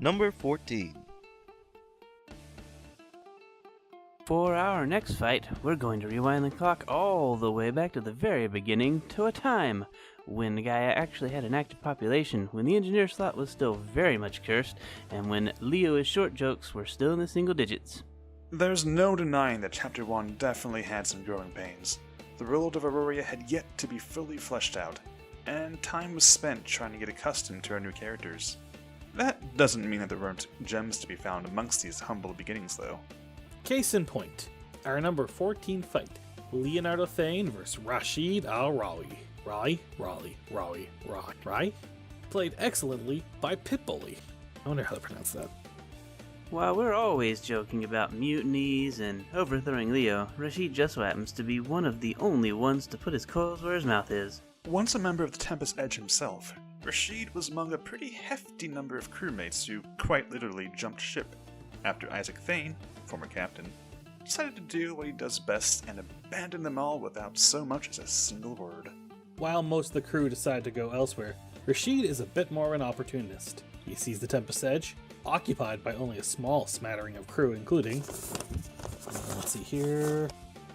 Number 14. For our next fight, we're going to rewind the clock all the way back to the very beginning to a time when Gaia actually had an active population, when the engineer slot was still very much cursed, and when Leo's short jokes were still in the single digits. There's no denying that Chapter 1 definitely had some growing pains. The world of Aouria had yet to be fully fleshed out, and time was spent trying to get accustomed to our new characters. That doesn't mean that there weren't gems to be found amongst these humble beginnings, though. Case in point, our number 14 fight, Leonardo Thane vs. Rashid Al-Rawi. Rawi? Played excellently by Pitbully. I wonder how to pronounce that. While we're always joking about mutinies and overthrowing Leo, Rashid just so happens to be one of the only ones to put his coals where his mouth is. Once a member of the Tempest Edge himself, Rashid was among a pretty hefty number of crewmates who quite literally jumped ship after Isaac Thane, former captain, decided to do what he does best and abandon them all without so much as a single word. While most of the crew decide to go elsewhere, Rashid is a bit more of an opportunist. He sees the Tempest Edge, occupied by only a small smattering of crew, including, let's see here,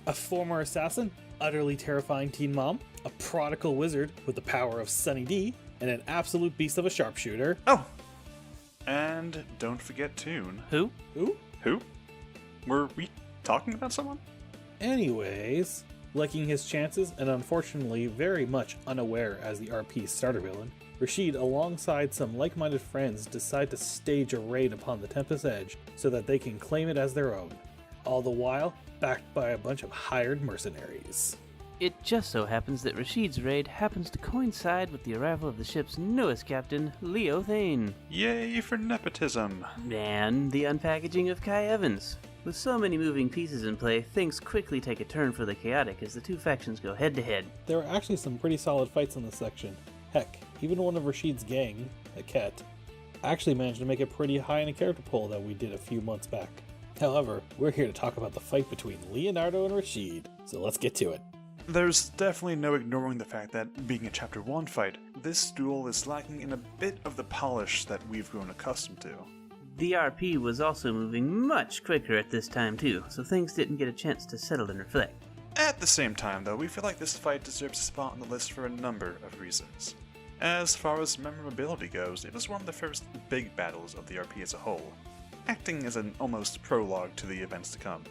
a former assassin, utterly terrifying teen mom, a prodigal wizard with the power of Sunny D, and an absolute beast of a sharpshooter. Oh! And don't forget Toon. Who? Who? Were we talking about someone? Anyways, liking his chances and unfortunately very much unaware as the RP's starter villain, Rashid, alongside some like-minded friends, decide to stage a raid upon the Tempest Edge so that they can claim it as their own, all the while backed by a bunch of hired mercenaries. It just so happens that Rashid's raid happens to coincide with the arrival of the ship's newest captain, Leo Thane. Yay for nepotism! And the unpackaging of Kai Evans. With so many moving pieces in play, things quickly take a turn for the chaotic as the two factions go head-to-head. There were actually some pretty solid fights in this section. Heck, even one of Rashid's gang, the Ket, actually managed to make it pretty high in a character poll that we did a few months back. However, we're here to talk about the fight between Leonardo and Rashid, so let's get to it. There's definitely no ignoring the fact that, being a Chapter 1 fight, this duel is lacking in a bit of the polish that we've grown accustomed to. The RP was also moving much quicker at this time too, so things didn't get a chance to settle and reflect. At the same time, though, we feel like this fight deserves a spot on the list for a number of reasons. As far as memorability goes, it was one of the first big battles of the RP as a whole, acting as an almost prologue to the events to come.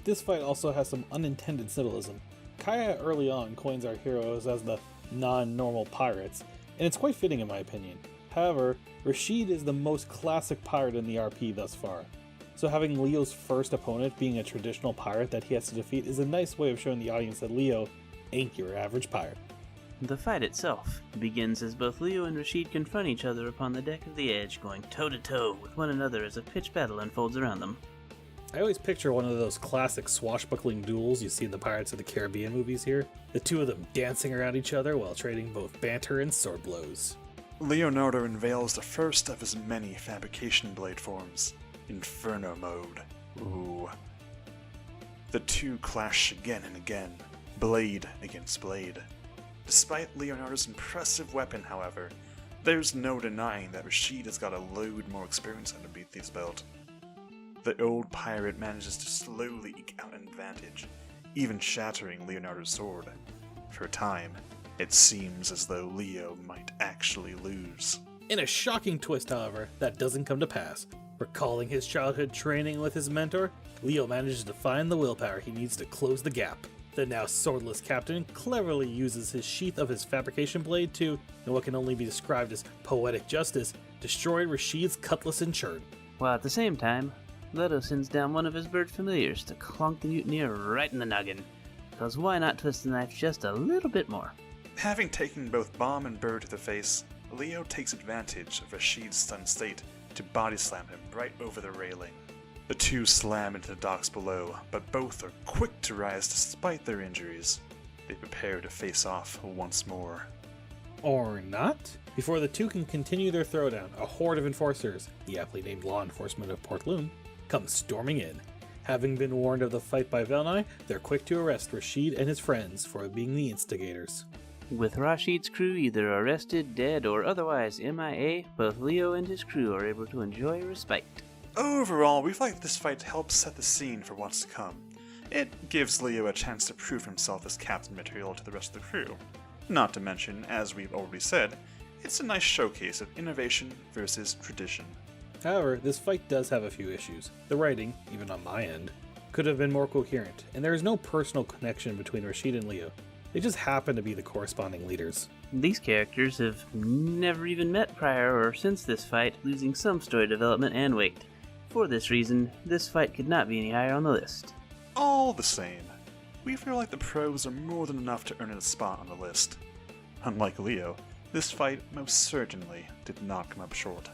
This fight also has some unintended symbolism. Kaya early on coins our heroes as the non-normal pirates, and it's quite fitting in my opinion. However, Rashid is the most classic pirate in the RP thus far, so having Leo's first opponent being a traditional pirate that he has to defeat is a nice way of showing the audience that Leo ain't your average pirate. The fight itself begins as both Leo and Rashid confront each other upon the deck of the Edge, going toe-to-toe with one another as a pitched battle unfolds around them. I always picture one of those classic swashbuckling duels you see in the Pirates of the Caribbean movies here, the two of them dancing around each other while trading both banter and sword blows. Leonardo unveils the first of his many fabrication blade forms, Inferno Mode. Ooh. The two clash again and again, blade against blade. Despite Leonardo's impressive weapon, however, there's no denying that Rashid has got a load more experience underneath his belt. The old pirate manages to slowly eke out an advantage, even shattering Leonardo's sword. For a time, it seems as though Leo might actually lose. In a shocking twist, however, that doesn't come to pass. Recalling his childhood training with his mentor, Leo manages to find the willpower he needs to close the gap. The now swordless captain cleverly uses his sheath of his fabrication blade to, in what can only be described as poetic justice, destroy Rashid's cutlass and churn. While at the same time, Leto sends down one of his bird familiars to clonk the mutineer right in the noggin. Cause why not twist the knife just a little bit more? Having taken both Bomb and Bird to the face, Leo takes advantage of Rashid's stunned state to body slam him right over the railing. The two slam into the docks below, but both are quick to rise despite their injuries. They prepare to face off once more. Or not? Before the two can continue their throwdown, a horde of enforcers, the aptly named law enforcement of Port Loon, come storming in. Having been warned of the fight by Velnai, they're quick to arrest Rashid and his friends for being the instigators. With Rashid's crew either arrested, dead, or otherwise MIA, both Leo and his crew are able to enjoy respite. Overall, we feel like this fight helps set the scene for what's to come. It gives Leo a chance to prove himself as captain material to the rest of the crew. Not to mention, as we've already said, it's a nice showcase of innovation versus tradition. However, this fight does have a few issues. The writing, even on my end, could have been more coherent, and there is no personal connection between Rashid and Leo. They just happen to be the corresponding leaders. These characters have never even met prior or since this fight, losing some story development and weight. For this reason, this fight could not be any higher on the list. All the same, we feel like the pros are more than enough to earn a spot on the list. Unlike Leo, this fight most certainly did not come up short.